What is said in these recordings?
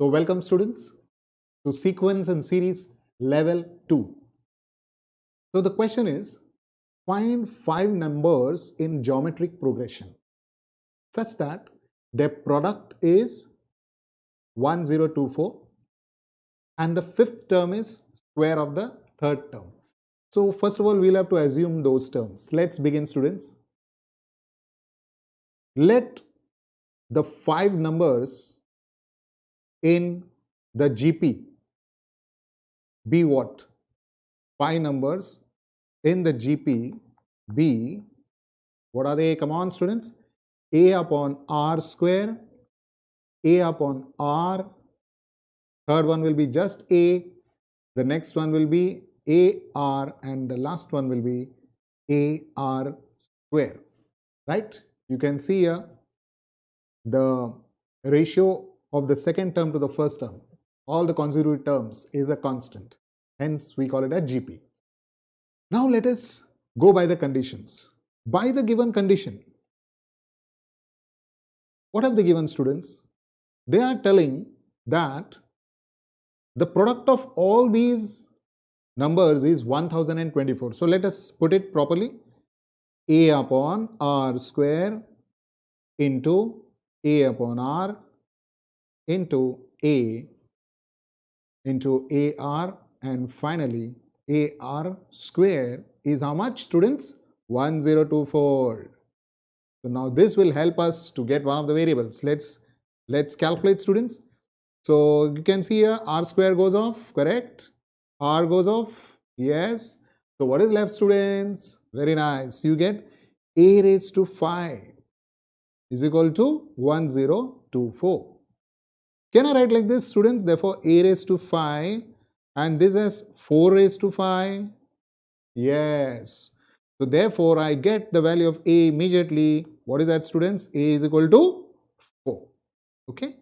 So welcome students to sequence and series level 2. So the question is, find 5 numbers in geometric progression such that their product is 1024 and the fifth term is square of the third term. So first of all, we'll have to assume those terms. Let's begin, students. Let the 5 numbers in the GP be what? 5 numbers in the GP be, what are they? Come on, students. A upon R square, A upon R, third one will be just A, the next one will be AR, and the last one will be AR square, right? You can see here the ratio of the second term to the first term, all the consecutive terms is a constant, hence we call it a GP. Now let us go by the conditions. By the given condition, what have they given, students? They are telling that the product of all these numbers is 1024. So let us put it properly. A upon R square into A upon R into A into AR, and finally AR square is how much, students? 1024. So now this will help us to get one of the variables. Let's calculate, students. So you can see here R square goes off, correct? R goes off, yes. So what is left, students? Very nice. You get A raised to 5 is equal to 1024. Can I write like this, students? Therefore A raised to 5 and this is 4 raised to 5. Yes. So therefore I get the value of A immediately. What is that, students? A is equal to 4. Okay.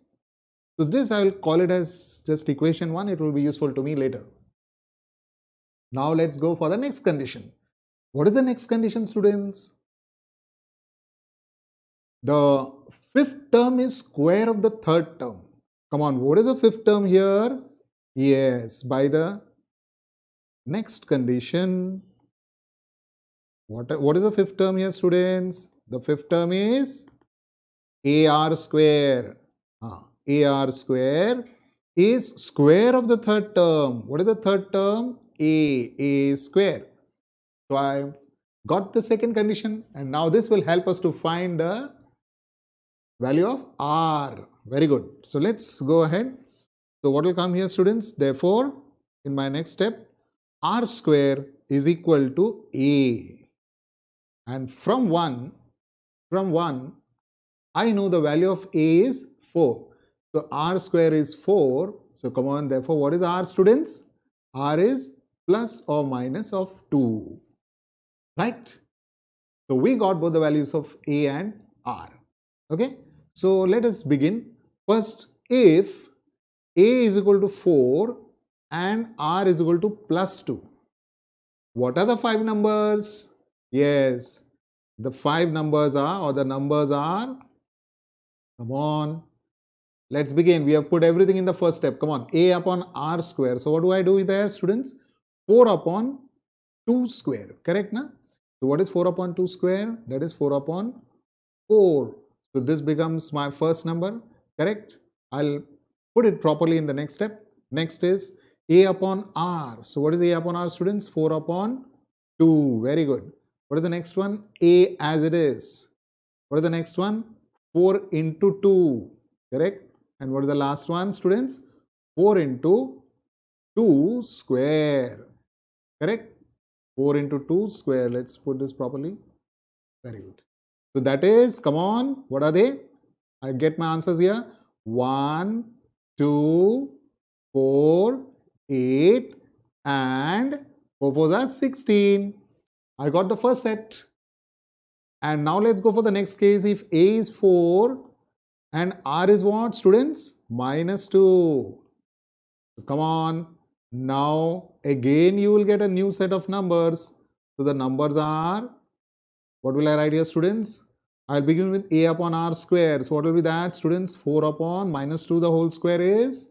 So this I will call it as just equation 1. It will be useful to me later. Now let's go for the next condition. What is the next condition, students? The fifth term is square of the third term. Come on, what is the fifth term here? Yes, by the next condition. What is the fifth term here, students? The fifth term is AR square. AR square is square of the third term. What is the third term? A square. So I got the second condition, and now this will help us to find the value of R. Very good. So let's go ahead. So what will come here, students? Therefore, in my next step, R square is equal to A. And from 1, I know the value of A is 4. So R square is 4. So come on, therefore, what is R, students? R is plus or minus of 2. Right? So we got both the values of A and R. Okay? So let us begin. First, if A is equal to 4 and R is equal to plus 2, what are the 5 numbers? Yes, the 5 numbers are, or the numbers are, come on, let's begin. We have put everything in the first step. Come on, A upon R square. So what do I do there, students? 4 upon 2 square, correct, na? So what is 4 upon 2 square? That is 4 upon 4. So this becomes my first number, correct? I'll put it properly in the next step. Next is A upon R. So what is A upon R, students? 4 upon 2. Very good. What is the next one? A as it is. What is the next one? 4 into 2. Correct? And what is the last one, students? 4 into 2 square. Correct? 4 into 2 square. Let's put this properly. Very good. So that is, come on, what are they? I get my answers here. 1, 2, 4, 8 and 4 4s are 16. I got the first set. And now let's go for the next case. If A is 4 and R is what, students? Minus 2. So come on. Now again you will get a new set of numbers. So the numbers are, what will I write here, students? I'll begin with A upon R square. So what will be that, students? 4 upon minus 2 the whole square is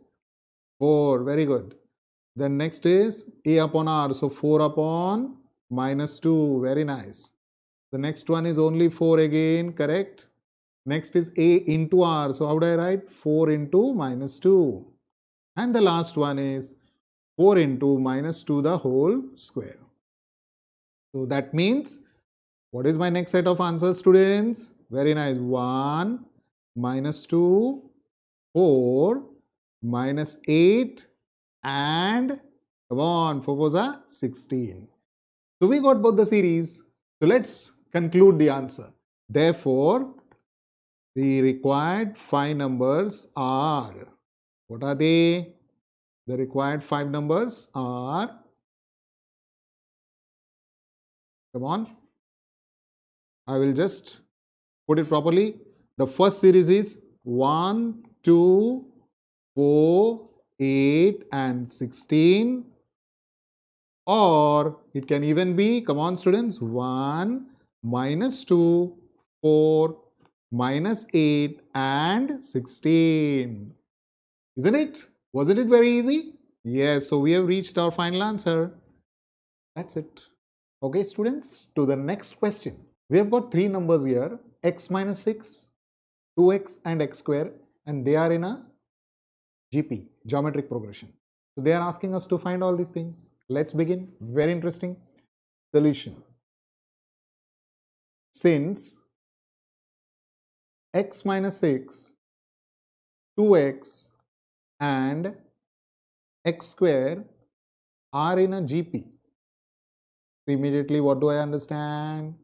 4. Very good. Then next is a upon r. So 4 upon minus 2. Very nice. The next one is only 4 again. Correct. Next is a into r. So how do I write? 4 into minus 2. And the last one is 4 into minus 2 the whole square. So that means, what is my next set of answers, students? Very nice. 1, minus 2, 4, minus 8, and come on, 4 was a 16. So we got both the series. So let's conclude the answer. Therefore, the required 5 numbers are, what are they? The required 5 numbers are, come on, I will just put it properly. The first series is 1, 2, 4, 8 and 16, or it can even be, come on students, 1, minus 2, 4, minus 8 and 16. Isn't it? Wasn't it very easy? Yes, so we have reached our final answer. That's it. Okay, students, to the next question. We have got 3 numbers here, x minus 6, 2x and x square, and they are in a GP, geometric progression. So they are asking us to find all these things. Let's begin. Very interesting. Solution. Since x minus 6, 2x and x square are in a GP. So immediately what do I understand?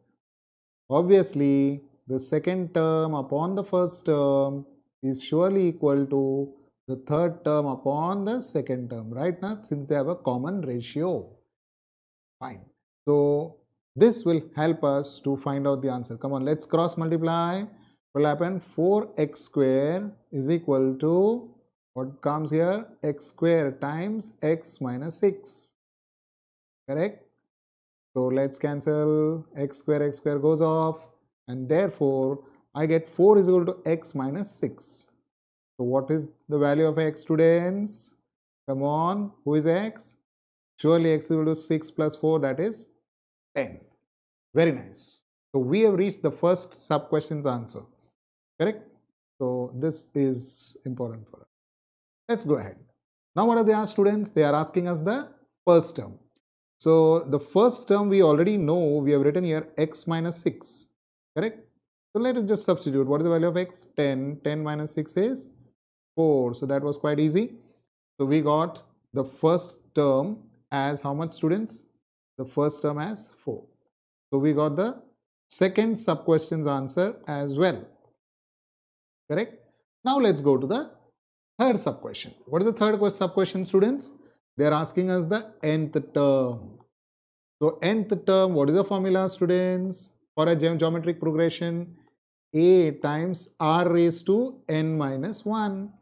Obviously, the second term upon the first term is surely equal to the third term upon the second term, right? Now, since they have a common ratio. Fine. So this will help us to find out the answer. Come on, let's cross multiply. What will happen? 4x square is equal to, what comes here? X square times x minus 6. Correct? So let's cancel x square goes off, and therefore I get 4 is equal to x minus 6. So what is the value of x, students? Come on, who is x? Surely x is equal to 6 plus 4, that is 10. Very nice. So we have reached the first sub question's answer. Correct? So this is important for us. Let's go ahead. Now what are they asked, students? They are asking us the first term. So the first term we already know, we have written here x minus 6, correct? So let us just substitute. What is the value of x? 10. 10 minus 6 is 4. So that was quite easy. So we got the first term as how much, students? The first term as 4. So we got the second sub question's answer as well, correct? Now let's go to the third sub question. What is the third sub question, students? They are asking us the nth term. So nth term, what is the formula, students? For a geometric progression, a times r raised to n minus 1.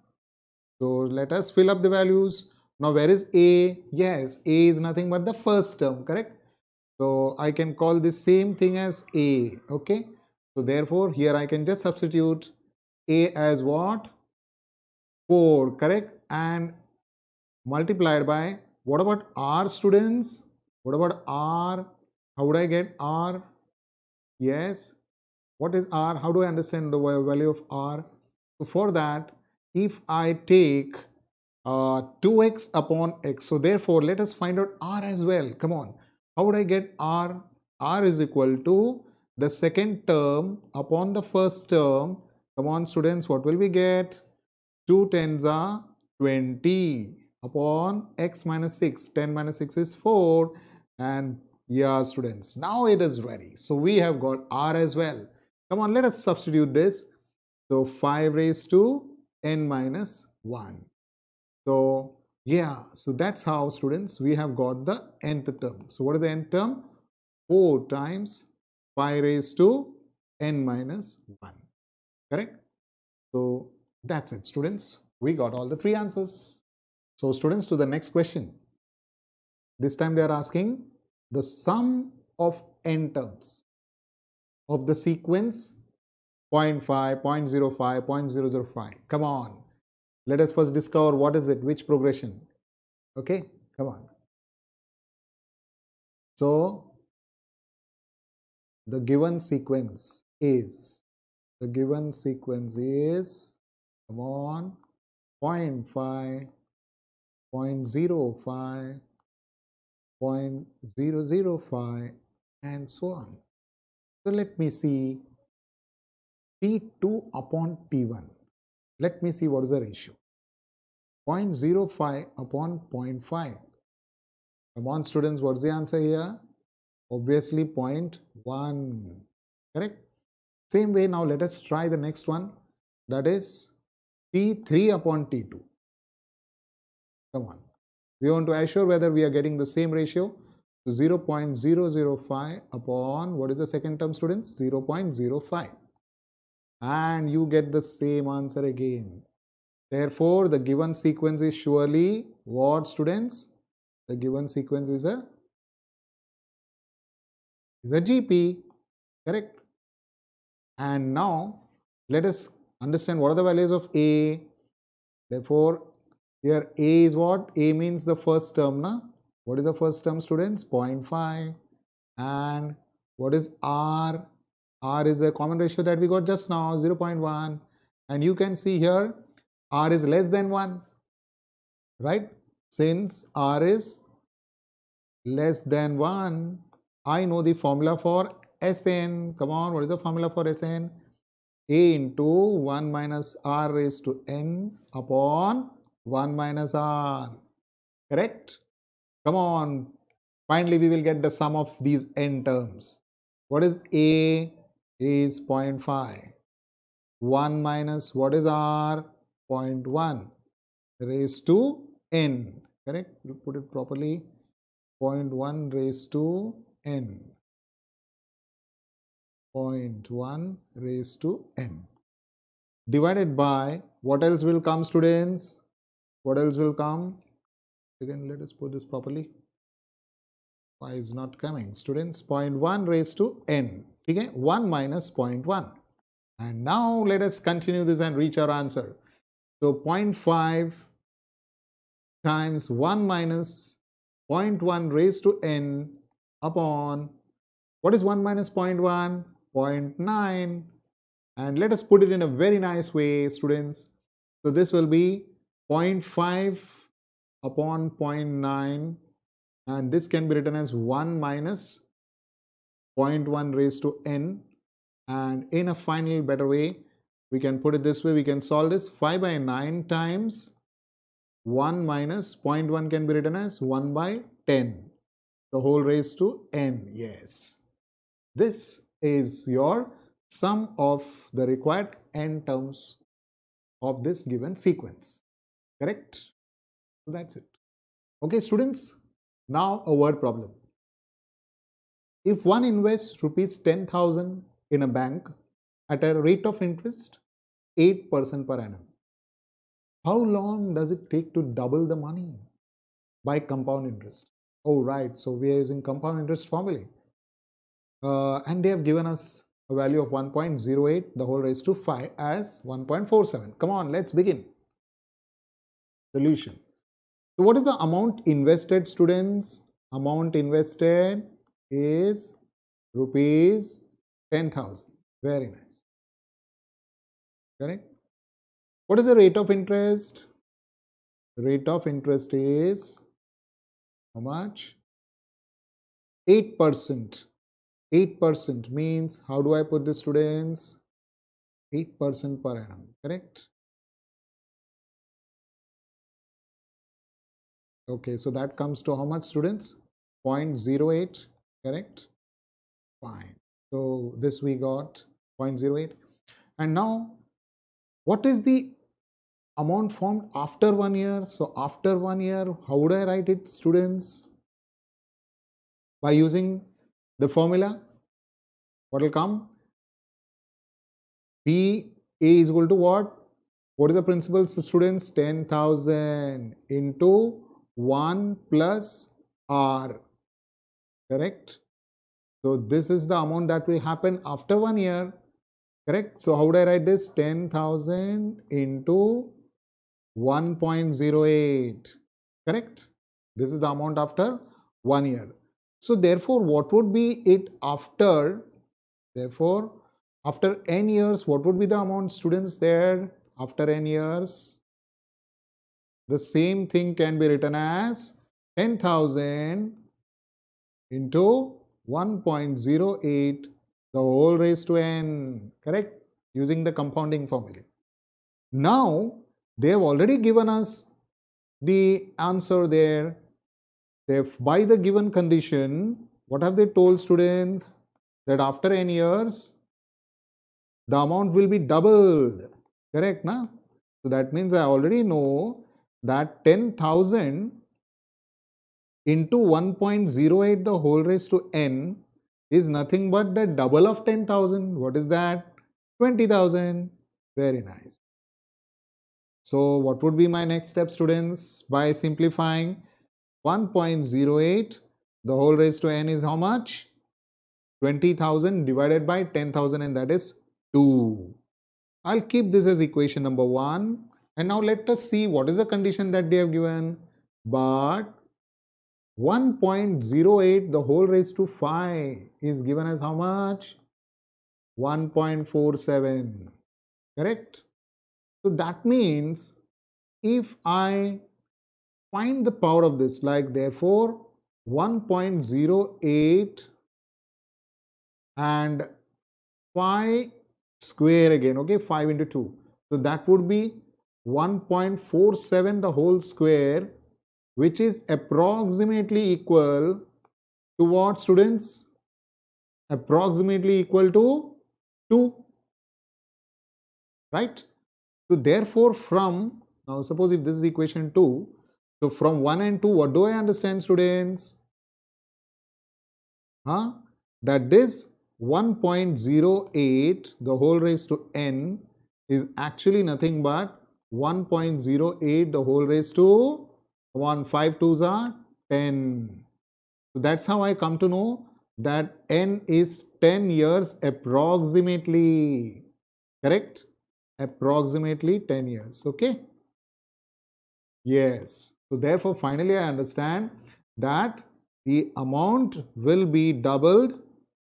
So let us fill up the values. Now where is a? Yes, a is nothing but the first term, correct? So I can call this same thing as a, okay? So therefore here I can just substitute a as what? 4, correct? And multiplied by, what about r, students? What about r? How would I get r? Yes. What is r? How do I understand the value of r? So for that, if I take 2x upon x, so therefore let us find out r as well. Come on. How would I get r? R is equal to the second term upon the first term. Come on, students, what will we get? 2 tens are 20 upon x minus 6. 10 minus 6 is 4. And yeah, students, now it is ready. So we have got r as well. Come on, let us substitute this. So 5 raised to n minus 1. So yeah, so that's how, students, we have got the nth term. So what is the nth term? 4 times 5 raised to n minus 1. Correct? So that's it, students. We got all the 3 answers. So students, to the next question. This time they are asking the sum of n terms of the sequence 0.5, 0.05, 0.005. Come on. Let us first discover what is it, which progression. Okay, come on. So the given sequence is, come on, 0.5, 0.05, 0.005 and so on. So let me see T2 upon T1. Let me see what is the ratio. 0.05 upon 0.5. Come on students, what's the answer here? Obviously 0.1. Correct? Same way, now let us try the next one, that is T3 upon T2. Come on. We want to assure whether we are getting the same ratio. So 0.005 upon, what is the second term students? 0.05. And you get the same answer again. Therefore, the given sequence is surely what, students? The given sequence is a GP, correct? And now let us understand what are the values of A. Therefore, here A is what? A means the first term, na? What is the first term, students? 0.5. And what is R? R is the common ratio that we got just now, 0.1. And you can see here, R is less than 1, right? Since R is less than 1, I know the formula for Sn. Come on, what is the formula for Sn? A into 1 minus R raised to n upon 1 minus R. Correct? Come on. Finally, we will get the sum of these n terms. What is A? A is 0.5. 1 minus what is R? 0.1 raised to n. Correct? You put it properly. 0.1 raised to n. 0.1 raised to n. Divided by, what else will come, students? What else will come? Again, let us put this properly. Why is not coming? Students, 0.1 raised to n. Okay? 1 minus 0.1. And now let us continue this and reach our answer. So 0.5 times 1 minus 0.1 raised to n upon, what is 1 minus 0.1? 0.9. And let us put it in a very nice way, students. So this will be 0.5 upon 0.9, and this can be written as 1 minus 0.1 raised to n. And in a final better way, we can put it this way. We can solve this 5 by 9 times 1 minus 0.1 can be written as 1 by 10. The whole raised to n. Yes. This is your sum of the required n terms of this given sequence. Correct? So that's it. Okay, students. Now a word problem. If one invests rupees 10,000 in a bank at a rate of interest 8% per annum, how long does it take to double the money by compound interest? Oh, right. So we are using compound interest formula. And they have given us a value of 1.08, the whole raised to 5 as 1.47. Come on, let's begin. Solution. So what is the amount invested, students? Amount invested is rupees 10,000. Very nice. Correct? What is the rate of interest? Rate of interest is how much? 8%. 8% means, how do I put this, students? 8% per annum, correct? Okay, so that comes to how much, students? 0.08, correct? Fine. So this we got 0.08. And now, what is the amount formed after 1 year? So after 1 year, how would I write it, students? By using the formula, what will come? P A is equal to what? What is the principal, students? 10,000 into 1 plus R. Correct? So this is the amount that will happen after 1 year. Correct? So how would I write this? 10,000 into 1.08. Correct? This is the amount after 1 year. So therefore, what would be it after? Therefore, after n years, what would be the amount, students, there after n years? The same thing can be written as 10,000 into 1.08 the whole raised to n, correct? Using the compounding formula. Now, they have already given us the answer there. By the given condition, what have they told, students? That after n years, the amount will be doubled, correct? Na? So that means I already know that 10,000 into 1.08 the whole raised to n is nothing but the double of 10,000. What is that? 20,000. Very nice. So what would be my next step, students? By simplifying, 1.08 the whole raised to n is how much? 20,000 divided by 10,000, and that is 2. I'll keep this as equation number 1. And now let us see what is the condition that they have given. But 1.08 the whole raised to 5 is given as how much? 1.47. Correct? So that means if I find the power of this, like therefore 1.08 and 5 square again, okay, 5 into 2. So that would be 1.47 the whole square, which is approximately equal to what, students? Approximately equal to 2, right? So therefore from, now suppose if this is equation 2, so from 1 and 2, what do I understand, students? That this 1.08 the whole raised to n is actually nothing but 1.08 the whole raised to 1, 5 2s are 10. So that's how I come to know that n is 10 years approximately. Correct? Approximately 10 years. Okay? Yes. So therefore, finally, I understand that the amount will be doubled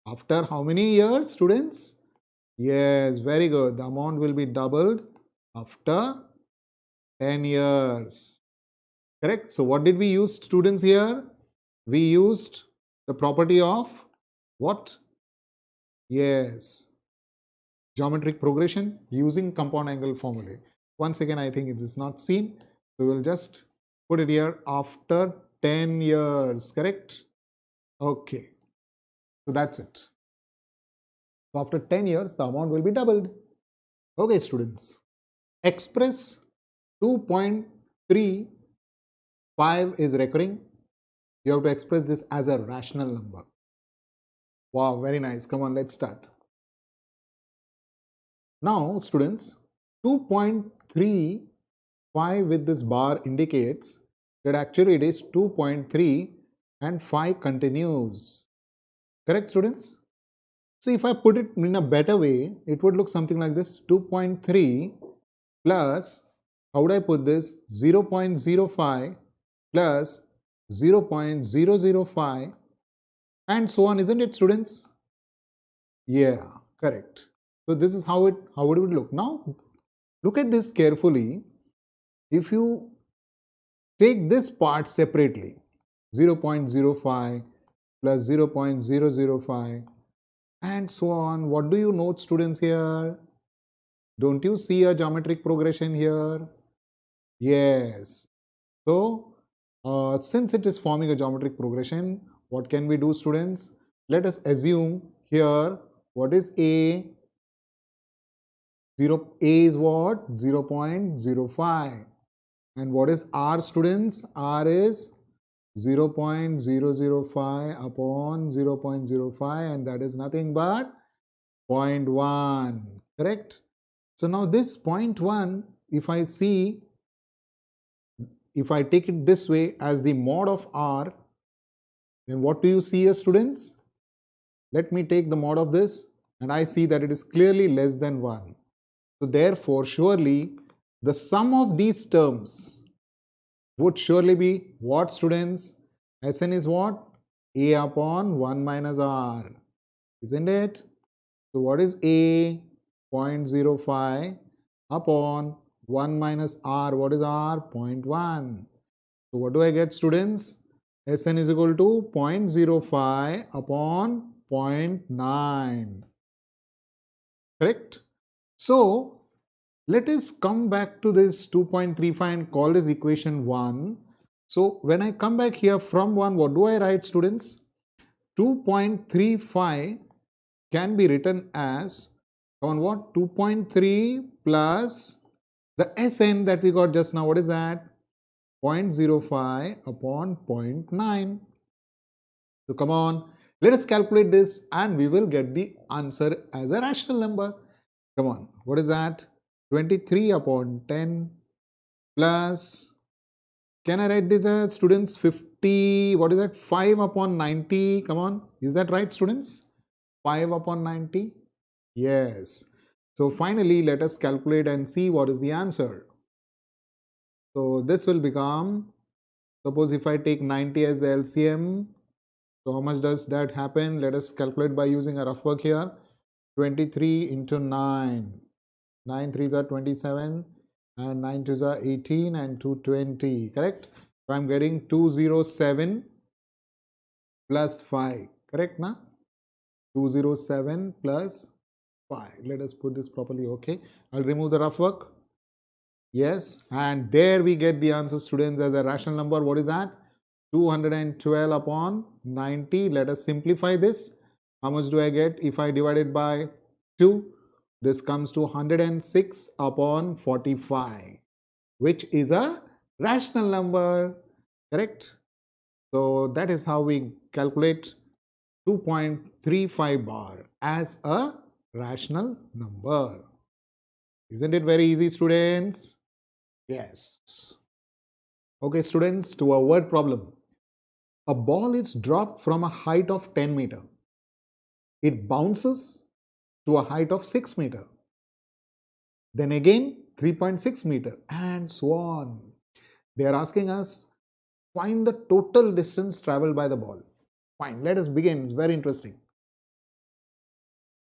after how many years, students? Yes, very good. The amount will be doubled after 10 years. Correct? So what did we use, students, here? We used the property of what? Yes, geometric progression using compound angle formula. Once again, I think it is not seen. So we'll just put it here after 10 years, correct? Okay, so that's it. So after 10 years, the amount will be doubled. Okay, students, express 2.35 is recurring. You have to express this as a rational number. Wow, very nice. Come on, let's start. Now, students, 2.35 with this bar indicates that actually it is 2.3 and 5 continues. Correct, students? So if I put it in a better way, it would look something like this: 2.3 plus, how would I put this? 0.05 plus 0.005 and so on, isn't it, students? Yeah, correct. So this is how it would look. Now look at this carefully. If you take this part separately, 0.05 plus 0.005 and so on, what do you note, students, here? Don't you see a geometric progression here? Yes. So since it is forming a geometric progression, what can we do, students? Let us assume here, what is A? A is what? 0.05. And what is R, students? R is 0.005 upon 0.05, and that is nothing but 0.1. Correct? So now this 0.1, if I take it this way as the mod of R, then what do you see here, students? Let me take the mod of this, and I see that it is clearly less than 1. So therefore, surely the sum of these terms would surely be what, students? Sn is what? A upon 1 minus r, isn't it? So what is A? 0.05 upon 1 minus r. What is r? 0.1. So what do I get, students? Sn is equal to 0.05 upon 0.9. Correct? So let us come back to this 2.35 and call this equation 1. So when I come back here from 1, what do I write, students? 2.35 can be written as on what? 2.3 plus the Sn that we got just now. What is that? 0.05 upon 0.9. So come on, let us calculate this and we will get the answer as a rational number. Come on, what is that? 23 upon 10 plus, can I write this as, students, 50, what is that? 5 upon 90. Come on, is that right, students? 5 upon 90? Yes. So finally, let us calculate and see what is the answer. So this will become, suppose if I take 90 as the LCM, so how much does that happen? Let us calculate by using a rough work here. 23 into 9. 9 3s are 27 and 9 2s are 18 and 220. Correct? So I'm getting 207 plus 5. Correct, na? 207 plus 5. Let us put this properly. Okay. I'll remove the rough work. Yes. And there we get the answer, students, as a rational number. What is that? 212 upon 90. Let us simplify this. How much do I get if I divide it by 2? This comes to 106 upon 45, which is a rational number. Correct? So that is how we calculate 2.35 bar as a rational number. Isn't it very easy, students? Yes. Okay, students, to a word problem. A ball is dropped from a height of 10 meter. It bounces to a height of 6 meter. Then again 3.6 meter and so on. They are asking us, find the total distance traveled by the ball. Fine, let us begin. It's very interesting.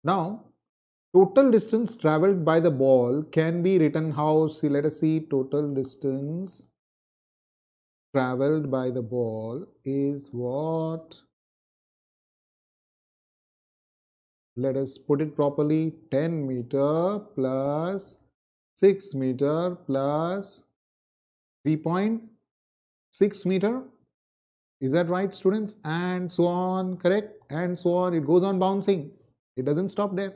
Now, total distance traveled by the ball can be written how? See, let us see. Total distance traveled by the ball is what? Let us put it properly. 10 meter plus 6 meter plus 3.6 meter. Is that right, students? And so on. Correct? And so on. It goes on bouncing. It doesn't stop there.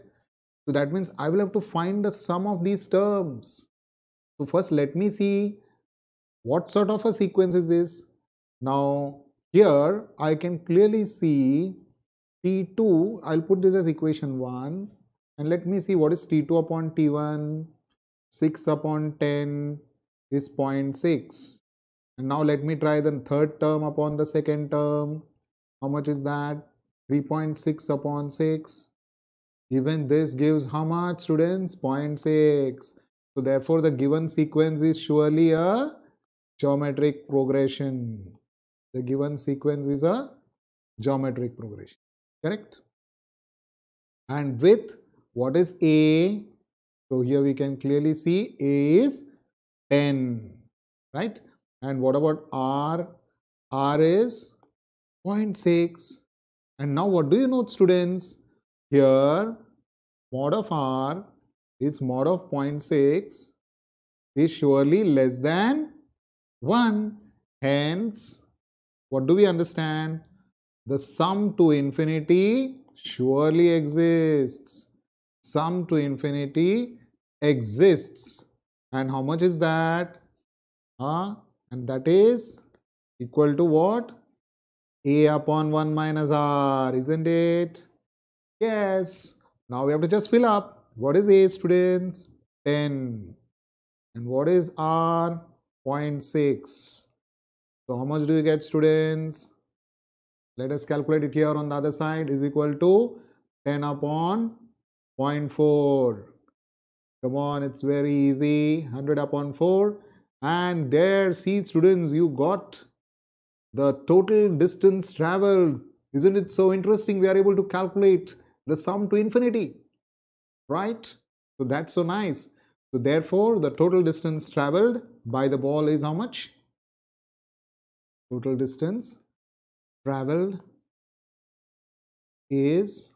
So that means I will have to find the sum of these terms. So first let me see what sort of a sequence is this. Now here I can clearly see T2. I'll put this as equation 1 and let me see what is T2 upon T1. 6 upon 10 is 0.6. And now let me try the third term upon the second term. How much is that? 3.6 upon 6. Even this gives how much, students? 0.6. So therefore the given sequence is surely a geometric progression. The given sequence is a geometric progression. Correct? And with what is A? So here we can clearly see A is 10. Right? And what about R? R is 0.6. And now what do you know, students? Here mod of R is mod of 0.6 is surely less than 1. Hence, what do we understand? The sum to infinity surely exists. Sum to infinity exists. And how much is that? And that is equal to what? A upon 1 minus R, isn't it? Yes. Now we have to just fill up. What is A, students? 10. And what is R? 0.6. So how much do you get, students? Let us calculate it here on the other side. Is equal to 10 upon 0.4. Come on, it's very easy. 100 upon 4. And there, see students, you got the total distance traveled. Isn't it so interesting? We are able to calculate the sum to infinity, right? So that's so nice. So therefore, the total distance traveled by the ball is how much? Total distance traveled is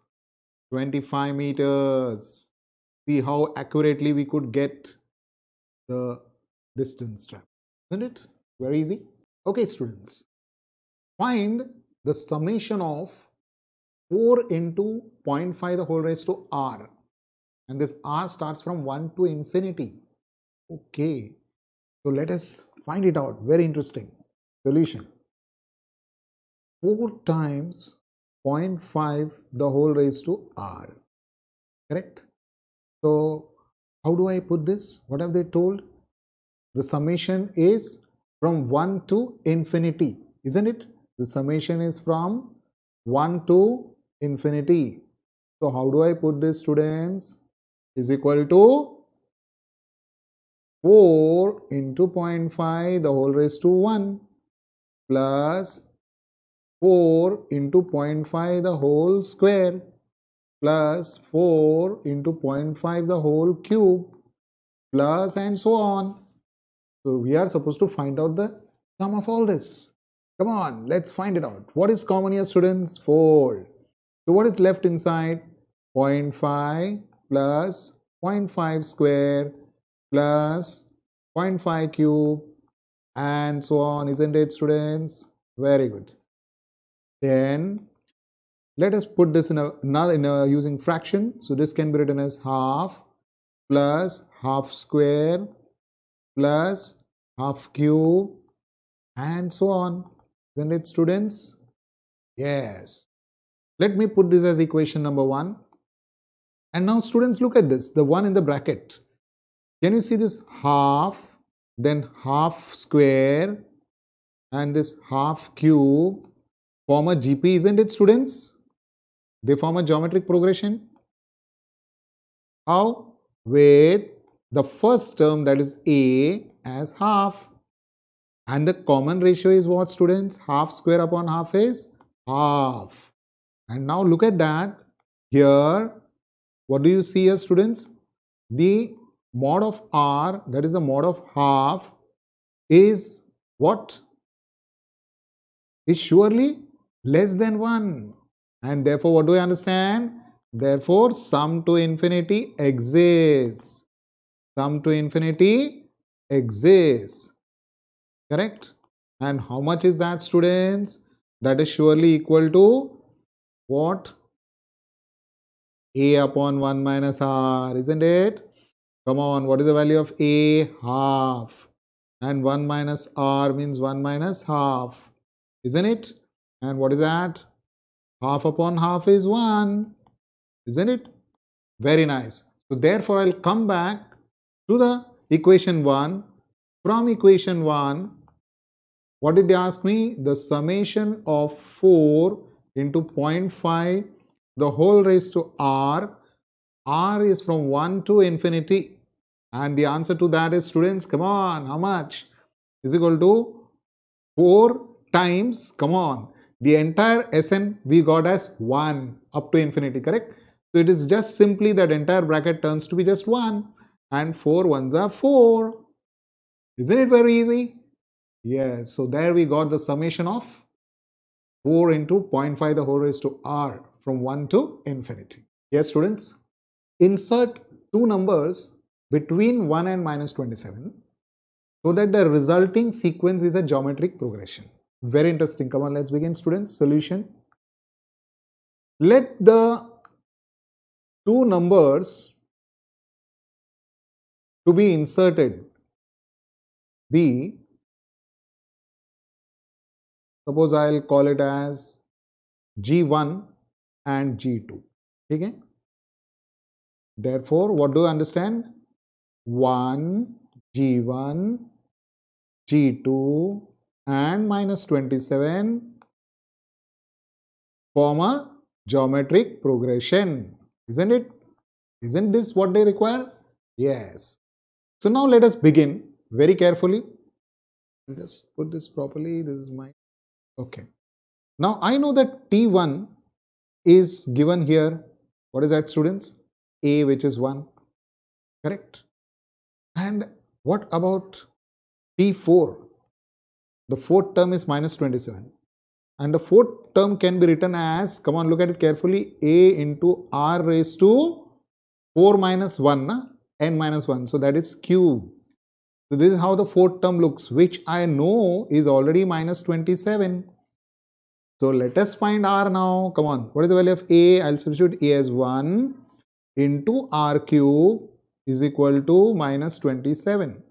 25 meters. See how accurately we could get the distance traveled, isn't it? Very easy. Okay, students, find the summation of 4 into 0.5 the whole raised to r, and this r starts from 1 to infinity. Okay, so let us find it out. Very interesting. Solution: 4 times 0.5 the whole raised to r, correct? So how do I put this? What have they told? The summation is from 1 to infinity, isn't it? The summation is from 1 to infinity. So how do I put this, students? Is equal to 4 into 0.5 the whole raised to 1 plus 4 into 0.5 the whole square plus 4 into 0.5 the whole cube plus and so on. So we are supposed to find out the sum of all this. Come on, let's find it out. What is common here, students? 4. So what is left inside? 0.5 plus 0.5 square plus 0.5 cube and so on, isn't it, students? Very good. Then let us put this in a using fraction. So this can be written as half plus half square plus half cube and so on, isn't it, students? Yes. Let me put this as equation number 1. And now students, look at this, the 1 in the bracket. Can you see this half, then half square and this half cube form a GP, isn't it, students? They form a geometric progression. How? With the first term, that is A, as half. And the common ratio is what, students? Half square upon half is half. And now look at that. Here, what do you see here, students? The mod of r, that is the mod of half, is what? Is surely less than 1. And therefore, what do I understand? Therefore, sum to infinity exists. Sum to infinity exists. Correct? And how much is that, students? That is surely equal to what? A upon 1 minus r, isn't it? Come on, what is the value of A? Half. And 1 minus r means 1 minus half, isn't it? And what is that? Half upon half is 1, isn't it? Very nice. So therefore, I'll come back to the equation 1. From equation 1, what did they ask me? The summation of 4 into 0.5 the whole raised to r. R is from 1 to infinity. And the answer to that is, students, come on, how much? Is equal to 4 times, come on, the entire Sn we got as 1 up to infinity, correct? So it is just simply that entire bracket turns to be just 1 and 4 ones are 4. Isn't it very easy? Yes, so there we got the summation of 4 into 0.5 the whole raised to r from 1 to infinity. Yes, students, insert two numbers between 1 and minus 27 so that the resulting sequence is a geometric progression. Very interesting. Come on, let's begin, students. Solution. Let the two numbers to be inserted be, suppose I'll call it as G1 and G2. Okay? Therefore, what do you understand? 1, G1, G2 and minus 27 form a geometric progression, isn't it? Isn't this what they require? Yes. So now let us begin very carefully. Just put this properly. This is my, okay. Now I know that T1 is given here. What is that, students? A, which is 1, correct? And what about T4? The fourth term is minus 27. And the fourth term can be written as, come on, look at it carefully, A into R raised to 4 minus 1, n minus 1. So that is cube. So this is how the fourth term looks, which I know is already minus 27. So let us find R now. Come on, what is the value of A? I'll substitute A as 1 into R cube is equal to minus 27.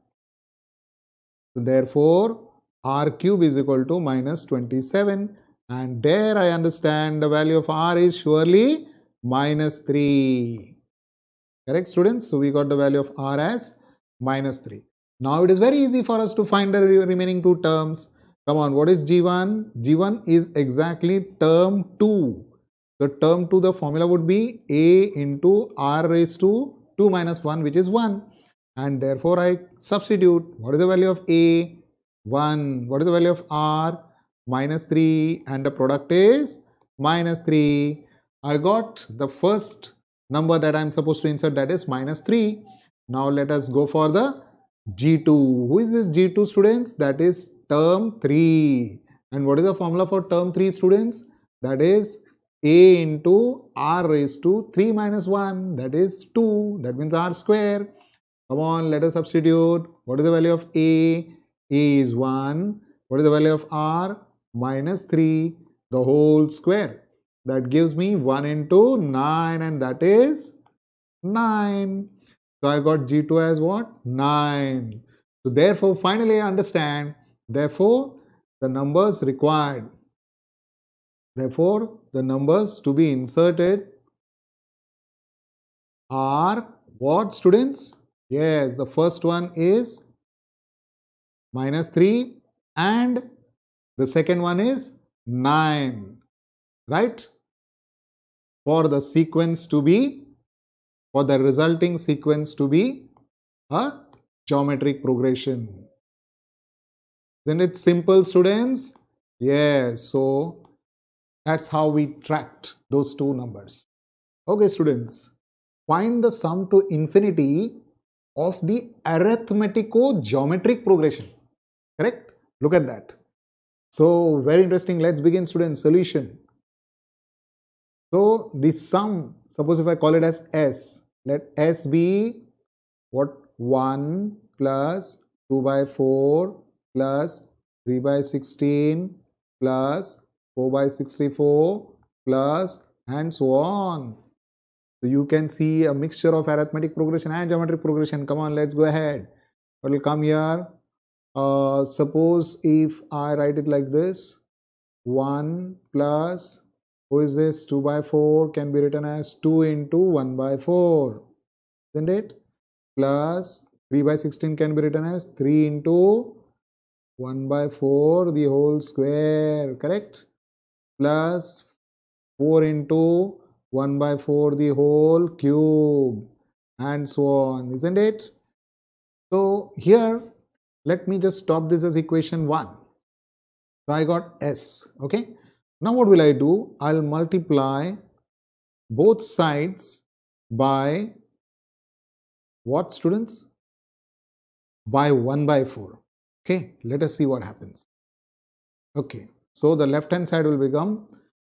So therefore, R cube is equal to minus 27, and there I understand the value of R is surely minus 3. Correct, students? So we got the value of R as minus 3. Now it is very easy for us to find the remaining two terms. Come on, what is G1? G1 is exactly term 2. So term 2, the formula would be A into R raised to 2 minus 1, which is 1. And therefore I substitute. What is the value of A? 1. What is the value of R? Minus 3. And the product is minus 3. I got the first number that I am supposed to insert, that is minus 3. Now let us go for the G2. Who is this G2, students? That is term 3. And what is the formula for term 3, students? That is A into R raised to 3 minus 1, that is 2. That means R square. Come on, let us substitute. What is the value of A? A is 1. What is the value of R? Minus 3, the whole square. That gives me 1 into 9, and that is 9. So I got G2 as what? 9. So therefore, finally I understand. Therefore, the numbers required. Therefore, the numbers to be inserted are what, students? Yes, the first one is minus 3 and the second one is 9, right? For the sequence to be, for the resulting sequence to be a geometric progression. Isn't it simple, students? Yes, so that's how we tracked those two numbers. Okay, students, find the sum to infinity of the arithmetico-geometric progression. Correct? Look at that. So very interesting. Let's begin, students. Solution. So the sum, suppose if I call it as S, let S be what? 1 plus 2 by 4 plus 3 by 16 plus 4 by 64 plus and so on. So you can see a mixture of arithmetic progression and geometric progression. Come on, let's go ahead. What will come here? Suppose if I write it like this, 1 plus, who is this? 2 by 4 can be written as 2 into 1 by 4, isn't it? Plus 3 by 16 can be written as 3 into 1 by 4 the whole square, correct? Plus 4 into 1 by 4 the whole cube, and so on, isn't it? So here, let me just stop this as equation 1. So I got S, okay? Now what will I do? I'll multiply both sides by what, students? By 1 by 4. Okay, let us see what happens. Okay, so the left hand side will become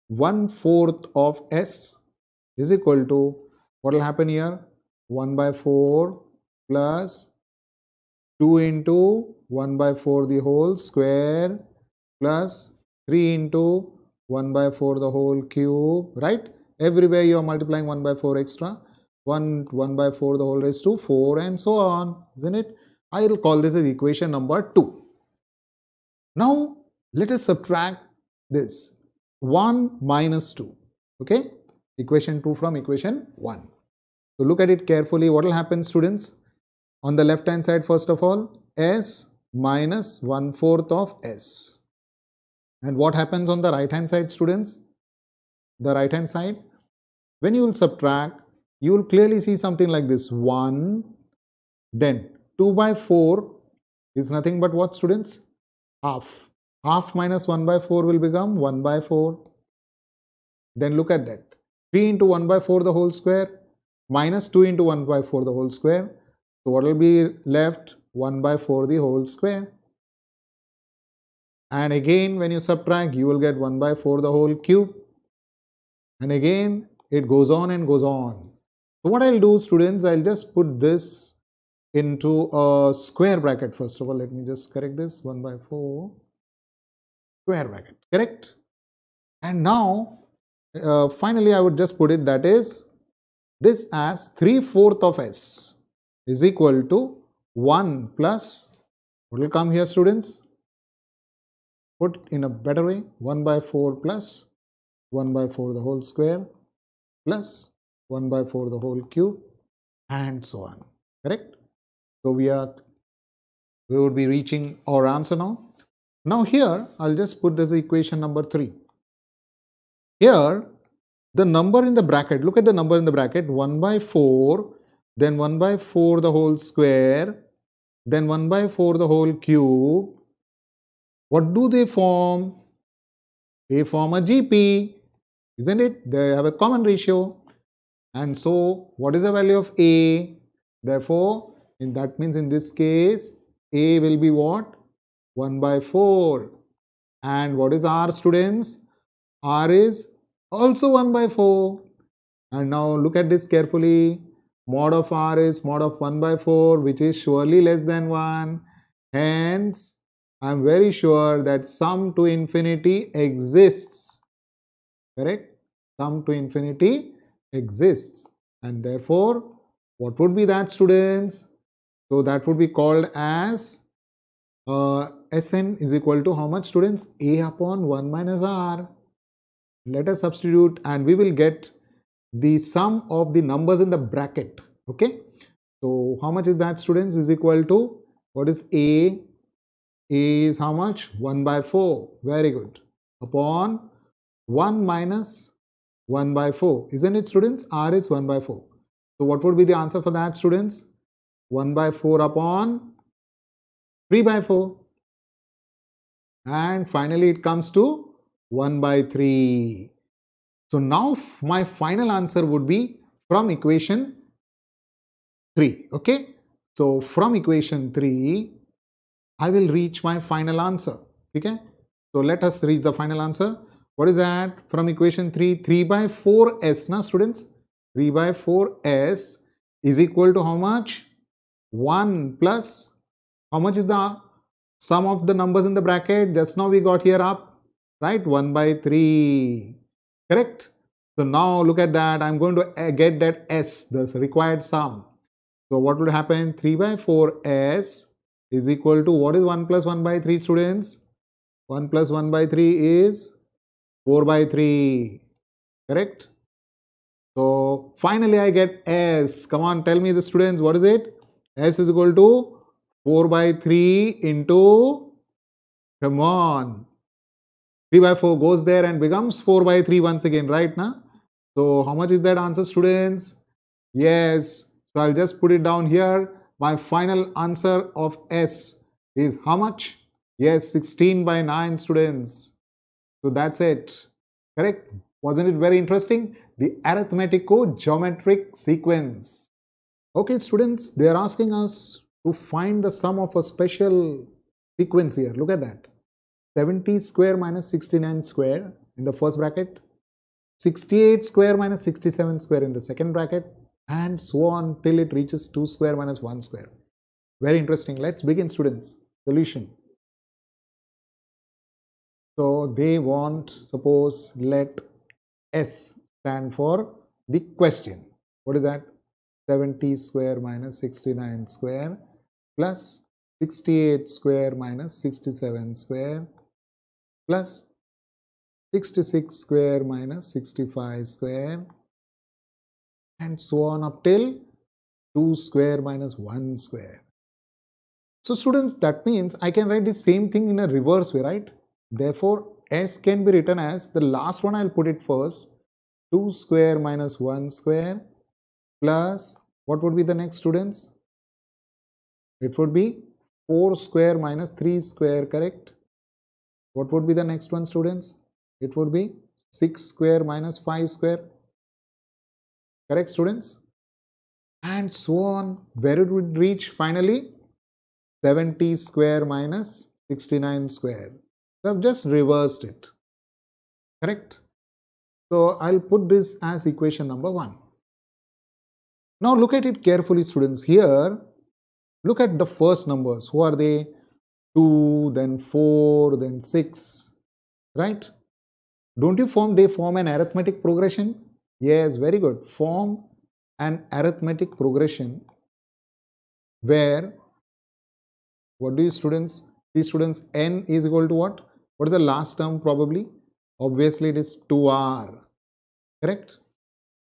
1/4 of S is equal to, what will happen here? 1 by 4 plus 2 into 1 by 4 the whole square plus 3 into 1 by 4 the whole cube, right? Everywhere you are multiplying 1 by 4 extra. 1 by 4 the whole raised to 4 and so on, isn't it? I will call this as equation number 2. Now let us subtract this 1 minus 2, okay? Equation 2 from equation 1. So look at it carefully. What will happen, students? On the left hand side, first of all, S minus 1/4 of S. And what happens on the right hand side, students? The right hand side, when you will subtract, you will clearly see something like this: 1 Then 2 by 4 is nothing but what, students? Half. Half minus 1 by 4 will become 1 by 4. Then look at that. 3 into 1 by 4 the whole square minus 2 into 1 by 4 the whole square. So what will be left? 1 by 4 the whole square. And again when you subtract, you will get 1 by 4 the whole cube. And again it goes on and goes on. So what I'll do, students, I'll just put this into a square bracket. First of all, let me just correct this. 1 by 4 square bracket, correct? And now finally I would just put it, that is this as 3/4 of s is equal to 1 plus, what will come here, students? Put in a better way, 1 by 4 plus 1 by 4 the whole square plus 1 by 4 the whole cube, and so on, correct? So we would be reaching our answer now. Now here I'll just put this equation number 3. Here the number in the bracket, look at the number in the bracket, 1 by 4, then 1 by 4 the whole square, then 1 by 4 the whole cube. What do they form? They form a GP, isn't it? They have a common ratio. And so what is the value of A? Therefore, that means in this case, A will be what? 1 by 4. And what is R, students? R is also 1 by 4. And now look at this carefully. Mod of R is mod of 1 by 4, which is surely less than 1. Hence, I am very sure that sum to infinity exists. Correct? Sum to infinity exists. And therefore, what would be that, students? So that would be called as Sn is equal to how much, students? A upon 1 minus R. Let us substitute and we will get the sum of the numbers in the bracket. Okay. So how much is that, students? Is equal to, what is A? A is how much? 1 by 4. Very good. Upon 1 minus 1 by 4. Isn't it, students? R is 1 by 4. So what would be the answer for that, students? 1 by 4 upon 3 by 4. And finally it comes to 1 by 3. So now my final answer would be from equation 3. Okay. So from equation 3, I will reach my final answer. Okay. So let us reach the final answer. What is that? From equation 3, 3 by 4s, na students? 3 by 4s is equal to how much? 1 plus, how much is the sum of the numbers in the bracket? Just now we got here up, right? 1 by 3. Correct? So now look at that. I'm going to get that s, the required sum. So what will happen? 3 by 4s is equal to, what is 1 plus 1 by 3, students? 1 plus 1 by 3 is 4 by 3. Correct? So finally I get s. Come on, tell me the students, what is it? S is equal to 4 by 3 into, come on, 3 by 4 goes there and becomes 4 by 3 once again, right now? So how much is that answer, students? Yes. So I'll just put it down here. My final answer of S is how much? Yes, 16 by 9, students. So that's it. Correct? Wasn't it very interesting? The arithmetico-geometric sequence. Okay, students, they are asking us to find the sum of a special sequence here. Look at that. 70 square minus 69 square in the first bracket, 68 square minus 67 square in the second bracket, and so on till it reaches 2 square minus 1 square. Very interesting. Let's begin, students. Solution. So they want, suppose, let S stand for the question. What is that? 70 square minus 69 square plus 68 square minus 67 square plus 66 square minus 65 square, and so on up till 2 square minus 1 square. So students, that means I can write the same thing in a reverse way, right? Therefore, S can be written as, the last one I'll put it first, 2 square minus 1 square plus, what would be the next, students? It would be 4 square minus 3 square, correct? What would be the next one, students? It would be 6 square minus 5 square. Correct, students? And so on. Where it would reach finally? 70 square minus 69 square. So I've just reversed it. Correct? So I'll put this as equation number 1. Now look at it carefully, students. Here, look at the first numbers. Who are they? 2, then 4, then 6. Right? Don't you they form an arithmetic progression? Yes, very good. Form an arithmetic progression where, what do you students? These students, n is equal to what? What is the last term probably? Obviously it is 2r. Correct?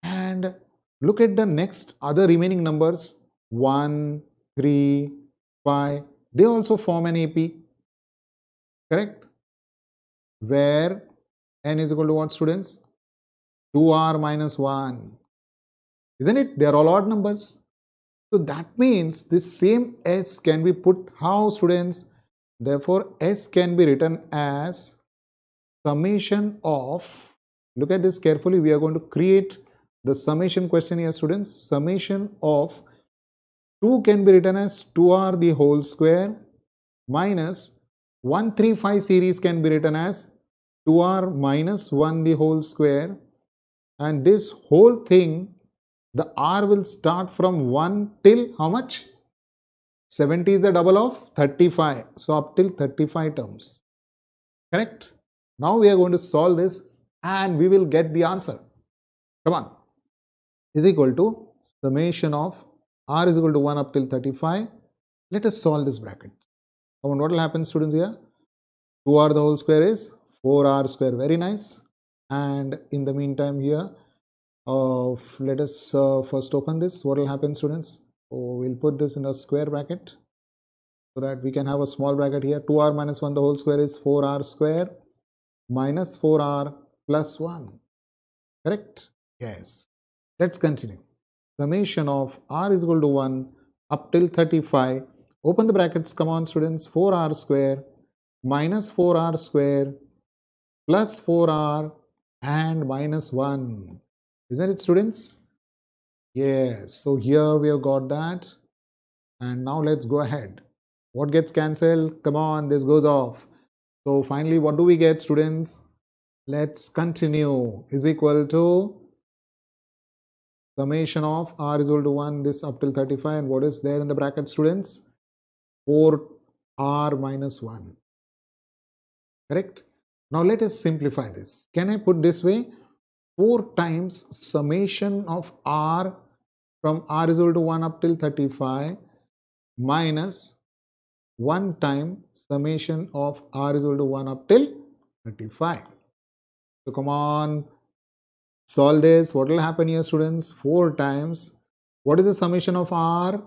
And look at the next other remaining numbers, 1, 3, 5. They also form an AP. Correct? Where n is equal to what, students? 2r minus 1. Isn't it? They are all odd numbers. So that means this same s can be put how, students? Therefore, s can be written as summation of, look at this carefully, we are going to create the summation question here, students. Summation of 2 can be written as 2r the whole square minus 135 series can be written as 2r minus 1 the whole square, and this whole thing, the r will start from 1 till how much? 70 is the double of 35. So up till 35 terms. Correct? Now we are going to solve this and we will get the answer. Come on. Is equal to summation of r is equal to 1 up till 35. Let us solve this bracket. Come on, what will happen, students, here? 2r the whole square is 4r square. Very nice. And in the meantime here, let us first open this. What will happen, students? We'll put this in a square bracket so that we can have a small bracket here. 2r minus 1 the whole square is 4r square minus 4r plus 1. Correct? Yes. Let's continue. Summation of r is equal to 1 up till 35. Open the brackets. Come on, students. 4r square minus 4r square plus 4r and minus 1. Isn't it, students? Yes. So here we have got that. And now let's go ahead. What gets cancelled? Come on, this goes off. So finally, what do we get, students? Let's continue. Is equal to summation of r is equal to 1, this up till 35. And what is there in the bracket, students? 4r minus 1. Correct? Now let us simplify this. Can I put this way? 4 times summation of r from r is equal to 1 up till 35 minus 1 time summation of r is equal to 1 up till 35. So come on, solve this. What will happen here, students? 4 times. What is the summation of r?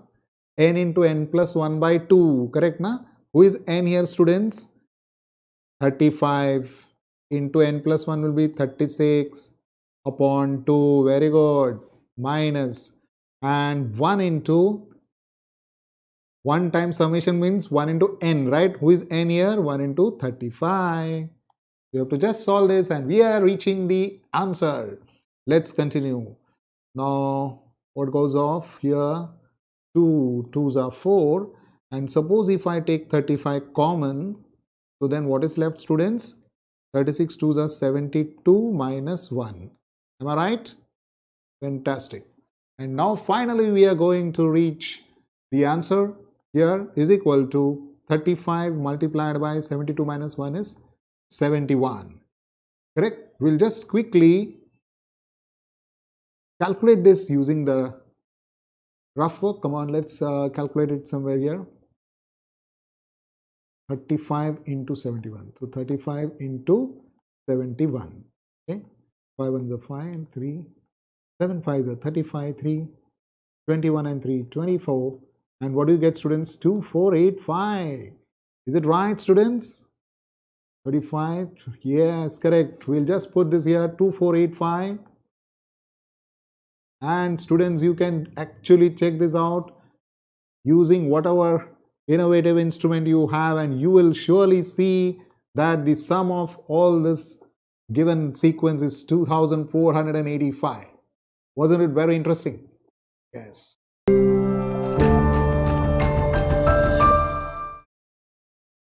N into n plus 1 by 2. Correct, na? Who is n here, students? 35 into n plus 1 will be 36 upon 2. Very good. Minus. And 1 into 1 time summation means 1 into n, right? Who is n here? 1 into 35. We have to just solve this and we are reaching the answer. Let's continue. Now, what goes off here? 2 2s are 4. And suppose if I take 35 common, so then what is left, students? 36 2s are 72 minus 1. Am I right? Fantastic. And now finally we are going to reach the answer. Here is equal to 35 multiplied by 72 minus 1 is 71. Correct? We'll just quickly calculate this using the rough work. Come on, let's calculate it somewhere here. 35 into 71. So 35 into 71. Okay. 5 ones are 5 and 3. 7 5s are 35, 3, 21 and 3, 24. And what do you get, students? 2485. Is it right, students? 35. Yes, correct. We'll just put this here, 2485. And students, you can actually check this out. using whatever innovative instrument you have, and you will surely see that the sum of all this given sequence is 2485. Wasn't it very interesting? Yes.